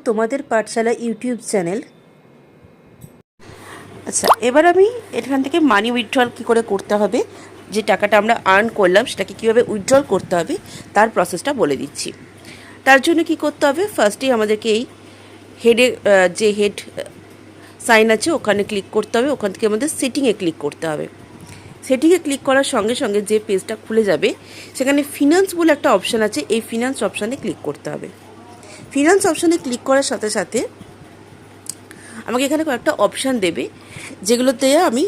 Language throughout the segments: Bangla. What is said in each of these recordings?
তোমাদের পাঠশালা ইউটিউব চ্যানেল। আচ্ছা, এবার আমি এখান থেকে মানি উইথড্রল কী করে করতে হবে, যে টাকাটা আমরা আর্ন করলাম সেটাকে কীভাবে উইথড্রল করতে হবে তার প্রসেসটা বলে দিচ্ছি। তার জন্য কি করতে হবে, ফার্স্টেই আমাদেরকে এই হেডে যে হেড সাইন আছে ওখানে ক্লিক করতে হবে। ওখান থেকে আমাদের সেটিংয়ে ক্লিক করতে হবে। সেটিংয়ে ক্লিক করার সঙ্গে সঙ্গে যে পেজটা খুলে যাবে সেখানে ফিনান্স বলে একটা অপশান আছে, এই ফিনান্স অপশানে ক্লিক করতে হবে। ফিনান্স অপশানে ক্লিক করার সাথে সাথে আমাকে এখানে কয়েকটা অপশান দেবে, যেগুলোতে আমি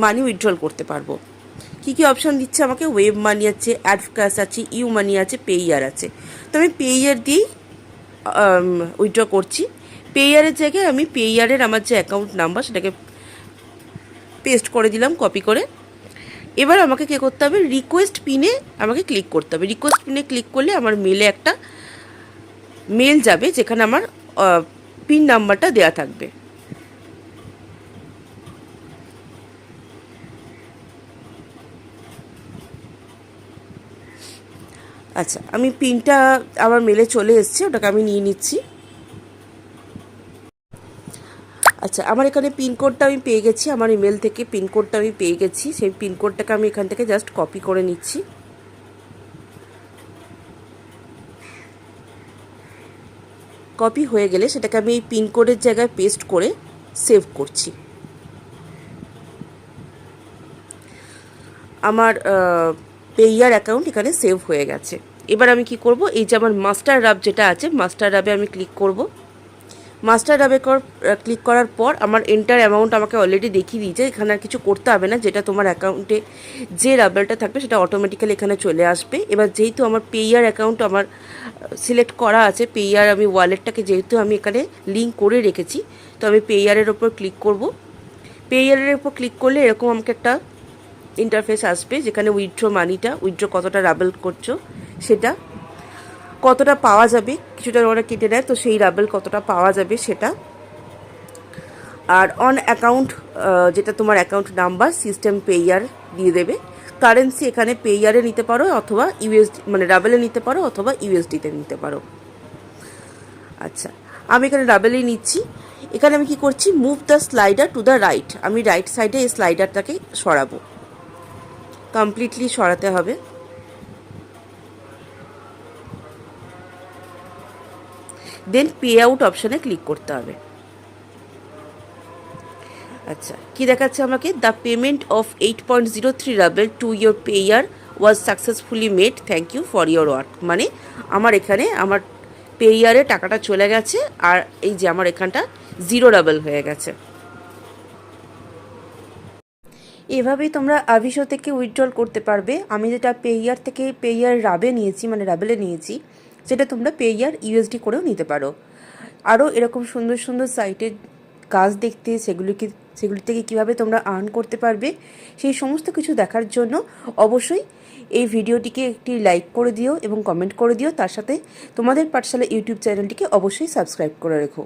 মানি উইথড্রল করতে পারবো। কী কী অপশান দিচ্ছে আমাকে, ওয়েব মানি আছে, অ্যাড ক্যাশ আছে, ইউ মানি আছে, পেইয়ার আছে। তো আমি পেইয়ার দিয়েই উইথড্র করছি। পেইয়ারের জায়গায় আমি পেইয়ারের আমার যে অ্যাকাউন্ট নাম্বার সেটাকে পেস্ট করে দিলাম কপি করে। এবার আমাকে কী করতে হবে, রিকোয়েস্ট পিনে আমাকে ক্লিক করতে হবে। রিকোয়েস্ট পিনে ক্লিক করলে আমার মেলে একটা মেল যাবে যেখানে আমার পিন নাম্বারটা দেওয়া থাকবে। আচ্ছা, আমি পিনটা আমার মেলে চলে এসেছে, ওটাকে আমি নিয়ে নিচ্ছি। আচ্ছা, আমার এখানে পিনকোডটা আমি পেয়ে গেছি, আমার ইমেল থেকে পিনকোডটা আমি পেয়ে গেছি। সেই পিনকোডটাকে আমি এখান থেকে জাস্ট কপি করে নিচ্ছি। কপি হয়ে গেলে সেটাকে আমি এই পিনকোডের জায়গায় পেস্ট করে সেভ করছি। আমার পেইয়ার অ্যাকাউন্ট এখানে সেভ হয়ে গেছে। এবার আমি কি করব, এই যে আমার মাস্টার রাব যেটা আছে, মাস্টার রাবে আমি ক্লিক করব। মাস্টার রাবে ক্লিক করার পর আমার এন্টার অ্যামাউন্ট আমাকে অলরেডি দেখিয়ে দিয়েছে, এখানে আর কিছু করতে হবে না। যেটা তোমার অ্যাকাউন্টে যে রাবেলটা থাকবে সেটা অটোমেটিক্যালি এখানে চলে আসবে। এবার যেহেতু আমার পেইয়ার অ্যাকাউন্ট আমার সিলেক্ট করা আছে, পেইয়ার আমি ওয়ালেটটাকে যেহেতু আমি এখানে লিঙ্ক করে রেখেছি, তো আমি পেইয়ারের ওপর ক্লিক করব। পেইয়ারের ওপর ক্লিক করলে এরকম আমাকে একটা ইন্টারফেস আসবে, যেখানে উইথড্র মানিটা, উইথড্র কতটা রাবেল করছো সেটা, কতটা পাওয়া যাবে, কিছুটা ওরা কেটে দেয় তো সেই রাবেল কতটা পাওয়া যাবে সেটা, আর অন অ্যাকাউন্ট যেটা তোমার অ্যাকাউন্ট নাম্বার, সিস্টেম পেইয়ার দিয়ে দেবে। কারেন্সি এখানে পেইয়ারে নিতে পারো অথবা ইউএসডি মানে রাবেলে নিতে পারো অথবা ইউএসডিতে নিতে পারো। আচ্ছা, আমি এখানে রাবেলেই নিচ্ছি। এখানে আমি কি করছি, move the slider to the right, আমি রাইট সাইডে এই স্লাইডারটাকে সরাবো, কমপ্লিটলি সরাতে হবে। দেন পে আউট অপশানে ক্লিক করতে হবে। আচ্ছা, কি দেখাচ্ছে আমাকে, the payment of 8.03 ruble to your payer was successfully made, thank you for your work. মানে আমার এখানে আমার পেয়ারে টাকাটা চলে গেছে, আর এই যে আমার এখানটা 0 রাবেল হয়ে গেছে। এভাবেই তোমরা আভিসো থেকে উইথড্রল করতে পারবে। আমি যেটা পেইয়ার থেকে পেইয়ার রাবে নিয়েছি, মানে রাবেলে নিয়েছি, সেটা তোমরা পেইয়ার ইউএসডি করেও নিতে পারো। আরও এরকম সুন্দর সুন্দর সাইটের কাজ দেখতে, সেগুলি থেকে কীভাবে তোমরা আর্ন করতে পারবে সেই সমস্ত কিছু দেখার জন্য অবশ্যই এই ভিডিওটিকে একটি লাইক করে দিও এবং কমেন্ট করে দিও। তার সাথে তোমাদের পাঠশালা ইউটিউব চ্যানেলটিকে অবশ্যই সাবস্ক্রাইব করে রেখো।